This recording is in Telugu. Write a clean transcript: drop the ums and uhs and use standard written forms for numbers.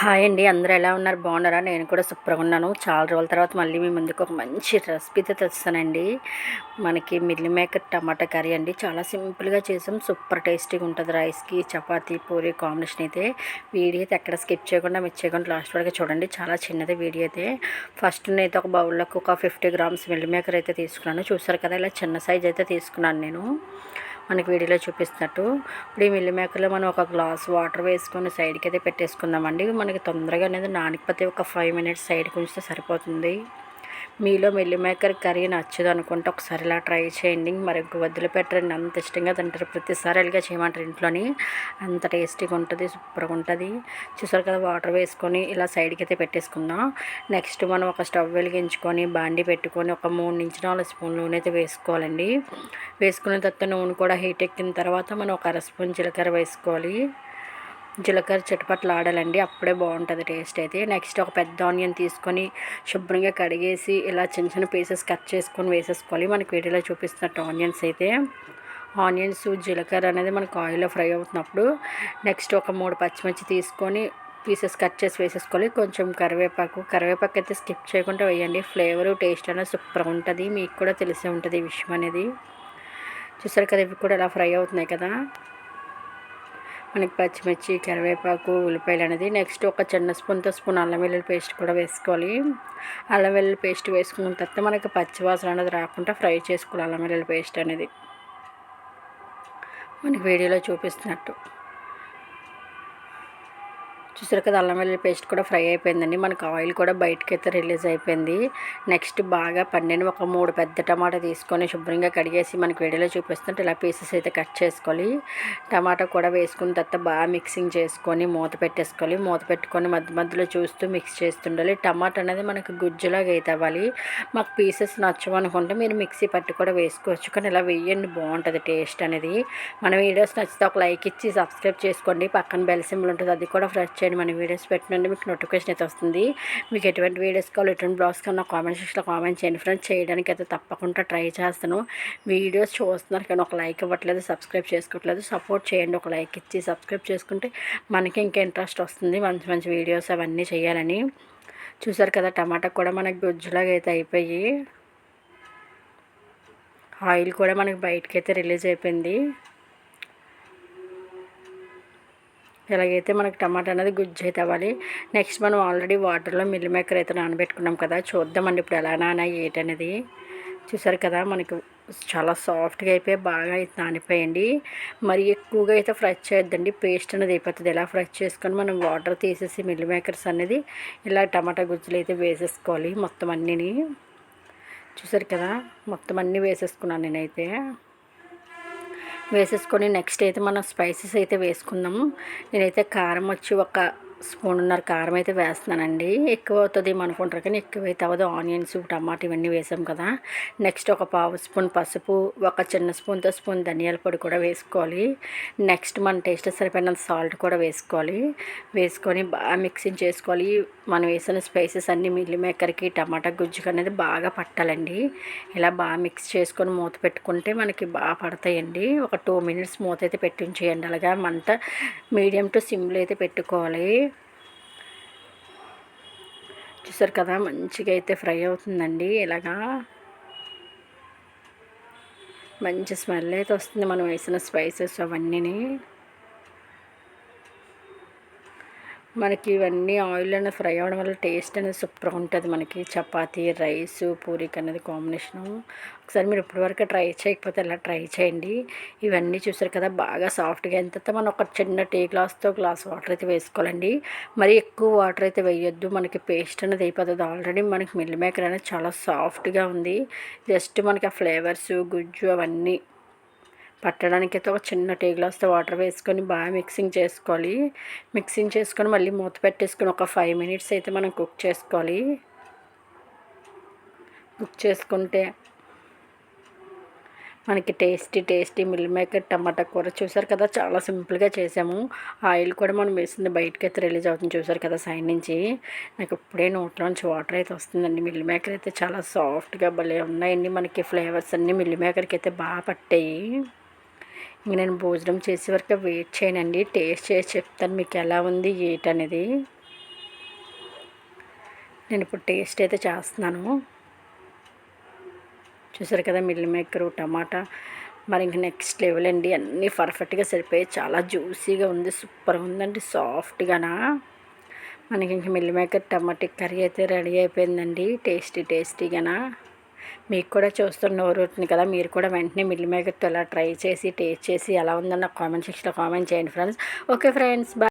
హాయ్ అండి. అందరూ ఎలా ఉన్నారు? బాగున్నారా? నేను కూడా సూపర్‌గా ఉన్నాను. చాలా రోజుల తర్వాత మళ్ళీ మీ ముందుకు ఒక మంచి రెసిపీతో తెస్తానండి. మనకి మిల్ మేకర్ టమాటా కర్రీ అండి. చాలా సింపుల్‌గా చేసాం. సూపర్ టేస్టీగా ఉంటుంది. రైస్‌కి, చపాతీ, పూరి కాంబినేషన్ అయితే. వీడియో అయితే ఎక్కడ స్కిప్ చేయకుండా మిస్ చేయకుండా లాస్ట్ వరకు చూడండి. చాలా చిన్నది వీడియో అయితే. ఫస్ట్ నేనైతే ఒక బౌల్లోకి ఒక 50 గ్రామ్స్ మిల్ మేకర్ అయితే తీసుకున్నాను. చూసారు కదా, ఇలా చిన్న సైజ్ అయితే తీసుకున్నాను నేను. మనకి వీడియోలో చూపిస్తున్నట్టు. ఇప్పుడు ఈ మిల్ మేకర్లో మనం ఒక గ్లాస్ వాటర్ వేసుకొని సైడ్కి అయితే పెట్టేసుకుందామండి. మనకి తొందరగా అనేది నానకపోతే ఒక 5 మినిట్స్ సైడ్కి ఉంచితే సరిపోతుంది. మీలో మిల్ మేకర్ కర్రీ నచ్చదు అనుకుంటే ఒకసారి ఇలా ట్రై చేయండి. మరి వదిలిపెట్టరండి, అంత ఇష్టంగా తింటారు. ప్రతిసారి ఇలాగే చేయమంటారు ఇంట్లోని. అంత టేస్టీగా ఉంటుంది, సూపర్గా ఉంటుంది. చూసారు కదా, వాటర్ వేసుకొని ఇలా సైడ్కి అయితే పెట్టేసుకుందాం. నెక్స్ట్ మనం ఒక స్టవ్ వెలిగించుకొని బాండి పెట్టుకొని ఒక 3-4 స్పూన్ల నూనె అయితే వేసుకోవాలండి. వేసుకున్న తర్వాత నూనె కూడా హీట్ ఎక్కిన తర్వాత మనం ఒక అర స్పూన్ జీలకర్ర వేసుకోవాలి. జీలకర్ర చిటపట్లు ఆడాలండి, అప్పుడే బాగుంటుంది టేస్ట్ అయితే. నెక్స్ట్ ఒక పెద్ద ఆనియన్ తీసుకొని శుభ్రంగా కడిగేసి ఇలా చిన్న చిన్న పీసెస్ కట్ చేసుకొని వేసేసుకోవాలి. మనకి వీడియోలో చూపిస్తున్నట్టు ఆనియన్స్ అయితే. ఆనియన్స్ జీలకర్ర అనేది మనకు ఆయిల్లో ఫ్రై అవుతున్నప్పుడు నెక్స్ట్ ఒక 3 పచ్చిమిర్చి తీసుకొని పీసెస్ కట్ చేసి వేసేసుకోవాలి. కొంచెం కరివేపాకు అయితే స్కిప్ చేయకుండా వేయండి. ఫ్లేవరు టేస్ట్ అనేది సూపర్గా ఉంటుంది. మీకు కూడా తెలిసే ఉంటుంది ఈ విషయం అనేది. చూసారు కదా, ఇవి కూడా ఇలా ఫ్రై అవుతున్నాయి కదా. మనకి పచ్చిమిర్చి, కరివేపాకు, ఉల్లిపాయలు అనేది. నెక్స్ట్ ఒక చిన్న స్పూన్ అల్లం వెల్లుల్లి పేస్ట్ కూడా వేసుకోవాలి. అల్లం వెల్లుల్లి పేస్ట్ వేసుకున్న తర్వాత మనకి పచ్చివాసన అనేది రాకుండా ఫ్రై చేసుకోవాలి అల్లం వెల్లుల్లి పేస్ట్ అనేది, మనకి వీడియోలో చూపిస్తున్నట్టు. చూసారు కదా, అల్లం వెల్లుల్లి పేస్ట్ కూడా ఫ్రై అయిపోయిందండి. మనకు ఆయిల్ కూడా బయటకి అయితే రిలీజ్ అయిపోయింది. నెక్స్ట్ బాగా పండిన ఒక 3 పెద్ద టమాటా తీసుకొని శుభ్రంగా కడిగేసి మనకి వీడియోలో చూపిస్తుంటే ఇలా పీసెస్ అయితే కట్ చేసుకోవాలి. టమాటా కూడా వేసుకున్న తర్వాత బాగా మిక్సింగ్ చేసుకొని మూత పెట్టేసుకోవాలి. మూత పెట్టుకొని మధ్య మధ్యలో చూస్తూ మిక్స్ చేస్తుండాలి. టమాటా అనేది మనకు గుజ్జులాగా అయితే అవ్వాలి. మాకు పీసెస్ నచ్చవనుకుంటే మీరు మిక్సీ పట్టి కూడా వేసుకోవచ్చు, కానీ ఇలా వేయండి, బాగుంటుంది టేస్ట్ అనేది. మన వీడియోస్ నచ్చితే ఒక లైక్ ఇచ్చి సబ్స్క్రైబ్ చేసుకోండి. పక్కన బెల్ సింబల్ ఉంటుంది, అది కూడా ప్రెస్ చేయండి. మన వీడియోస్ పెట్టినండి మీకు నోటిఫికేషన్ అయితే వస్తుంది. మీకు ఎటువంటి వీడియోస్ కావాలి, ఎటువంటి బ్లాగ్స్ కావాలి కామెంట్ సెక్షన్లో కామెంట్ చేయండి ఫ్రెండ్స్. చేయడానికి అయితే తప్పకుండా ట్రై చేస్తాను. వీడియోస్ చూస్తున్నారు కానీ ఒక లైక్ ఇవ్వట్లేదు, సబ్స్క్రైబ్ చేసుకోవట్లేదు. సపోర్ట్ చేయండి, ఒక లైక్ ఇచ్చి సబ్స్క్రైబ్ చేసుకుంటే మనకి ఇంకా ఇంట్రెస్ట్ వస్తుంది మంచి మంచి వీడియోస్ అవన్నీ చేయాలని. చూసారు కదా, టమాటా కూడా మనకి గుజ్జులాగా అయితే అయిపోయి ఆయిల్ కూడా మనకి బయటకి అయితే రిలీజ్ అయిపోయింది. ఎలాగైతే మనకి టమాటా అనేది గుజ్జు అయితే అవ్వాలి. నెక్స్ట్ మనం ఆల్రెడీ వాటర్లో మిల్ మేకర్ అయితే నానబెట్టుకున్నాం కదా, చూద్దామండి ఇప్పుడు ఎలా నానాయి ఏంటనేది. చూసారు కదా, మనకి చాలా సాఫ్ట్గా అయిపోయి బాగా అయితే నానిపోయండి. మరి ఎక్కువగా అయితే ఫ్రై చేయొద్దండి, పేస్ట్ అనేది అయిపోతుంది. ఇలా ఫ్రై చేసుకొని మనం వాటర్ తీసేసి మిల్ మేకర్స్ అనేది ఇలా టమాటా గుజ్జులు అయితే వేసేసుకోవాలి మొత్తం అన్నీని. చూసారు కదా, మొత్తం అన్నీ వేసేసుకున్నాను నేనైతే. వేసేసుకొని నెక్స్ట్ అయితే మనం స్పైసెస్ అయితే వేసుకుందాము. నేనైతే కారం వచ్చి ఒక స్పూన్నర కారం అయితే వేస్తున్నానండి. ఎక్కువ అవుతుంది అనుకుంటారు కానీ ఎక్కువైతే అవ్వదు. ఆనియన్స్, టమాటా ఇవన్నీ వేసాం కదా. నెక్స్ట్ ఒక పావు స్పూన్ పసుపు, ఒక చిన్న స్పూన్ ధనియాల పొడి కూడా వేసుకోవాలి. నెక్స్ట్ మన టేస్ట్ సరిపోయినంత సాల్ట్ కూడా వేసుకోవాలి. వేసుకొని బాగా మిక్సింగ్ చేసుకోవాలి. మనం వేసిన స్పైసెస్ అన్నీ మిల్ మేకర్కి టమాటా గుజ్జుకి అనేది బాగా పట్టాలండి. ఇలా బాగా మిక్స్ చేసుకొని మూత పెట్టుకుంటే మనకి బాగా పడతాయండి. ఒక 2 మినిట్స్ మూత అయితే పెట్టి ఉంచేయండి. అలాగా మంట మీడియం టు సిమ్లో అయితే పెట్టుకోవాలి. చూసారు కదా, మంచిగా అయితే ఫ్రై అవుతుందండి. ఇలాగా మంచి స్మెల్ అయితే వస్తుంది మనం వేసిన స్పైసెస్ అవన్నీని. మనకి ఇవన్నీ ఆయిల్ అనేది ఫ్రై అవ్వడం వల్ల టేస్ట్ అనేది సూపర్గా ఉంటుంది. మనకి చపాతీ, రైస్, పూరికి అనేది కాంబినేషను. ఒకసారి మీరు ఇప్పటివరకు ట్రై చేయకపోతే ఇలా ట్రై చేయండి. ఇవన్నీ చూసారు కదా, బాగా సాఫ్ట్గా అయిన తర్వాత మనం ఒక చిన్న టీ గ్లాస్తో గ్లాస్ వాటర్ అయితే వేసుకోవాలండి. మరి ఎక్కువ వాటర్ అయితే వేయొద్దు, మనకి పేస్ట్ అనేది అయిపోతుంది. ఆల్రెడీ మనకి మిల్ మేకర్ అనేది చాలా సాఫ్ట్గా ఉంది. జస్ట్ మనకి ఆ ఫ్లేవర్స్, గుజ్జు అవన్నీ పట్టడానికి అయితే ఒక చిన్న టీ గ్లాస్తో వాటర్ వేసుకొని బాగా మిక్సింగ్ చేసుకోవాలి. మిక్సింగ్ చేసుకొని మళ్ళీ మూత పెట్టేసుకొని ఒక 5 మినిట్స్ అయితే మనం కుక్ చేసుకోవాలి. కుక్ చేసుకుంటే మనకి టేస్టీ మిల్ మేకర్ టమాటా కూర. చూసారు కదా, చాలా సింపుల్గా చేసాము. ఆయిల్ కూడా మనం వేసింది బయటకి అయితే రిలీజ్ అవుతుంది. చూసారు కదా సైడ్ నుంచి. నాకు ఇప్పుడే నోట్లోంచి వాటర్ అయితే వస్తుందండి. మిల్ మేకర్ అయితే చాలా సాఫ్ట్గా భలే ఉన్నాయండి. మనకి ఫ్లేవర్స్ అన్నీ మిల్ మేకర్కి అయితే బాగా పట్టాయి. ఇంక నేను భోజనం చేసే వరకు వెయిట్ చేయనండి, టేస్ట్ చేసి చెప్తాను మీకు ఎలా ఉంది ఏంటనేది. నేను ఇప్పుడు టేస్ట్ అయితే చేస్తున్నాను. చూసారు కదా మిల్ మేకరు టమాటా మరి ఇంక నెక్స్ట్ లెవెల్ అండి. అన్నీ పర్ఫెక్ట్గా సరిపోయి చాలా జ్యూసీగా ఉంది, సూపర్గా ఉందండి, సాఫ్ట్గానా. మనకి ఇంక మిల్ మేకర్ టమాటా కర్రీ అయితే రెడీ అయిపోయిందండి. టేస్టీగానా. మీకు కూడా చూస్తున్న నోరుతుంది కదా, మీరు కూడా వెంటనే మిల్ మేకర్తో ఎలా ట్రై చేసి టేస్ట్ చేసి ఎలా ఉందని నాకు కామెంట్ సెక్షన్లో కామెంట్ చేయండి ఫ్రెండ్స్. Okay friends, bye.